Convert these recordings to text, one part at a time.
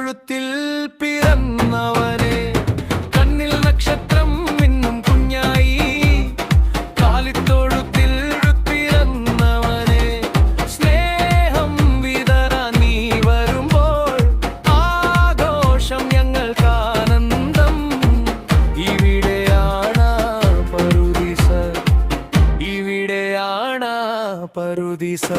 തൊഴുത്തിൽ പിറന്നവനെ, കണ്ണിൽ നക്ഷത്രം മിന്നും കുഞ്ഞായി. കാലിത്തൊഴുത്തിൽ പിറന്നവനെ, സ്നേഹം വിതറാൻ നീ വരുമ്പോൾ ആഘോഷം ഞങ്ങൾക്കാനന്ദം. ഇവിടെയാണ് പറുദീസ, ഇവിടെയാണ് പറുദീസ.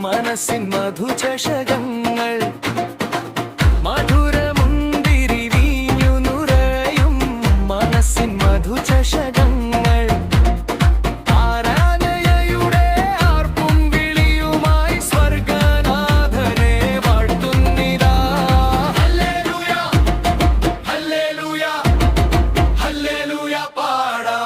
മനസ്സിൻ മധുചഷകങ്ങൾ, മധുരമുന്തിരി വീഞ്ഞു നുരയും മനസ്സിൻ മധുചഷകങ്ങൾ. ആരാധനയുടെ ആർപ്പും വിളിയുമായി സ്വർഗനാഥനെ വാഴ്ത്തുന്നിതാ. ഹല്ലേലൂയ, ഹല്ലേലൂയ, ഹല്ലേലൂയ പാടാം.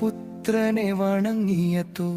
പുത്രനെ വണങ്ങിയെത്തു.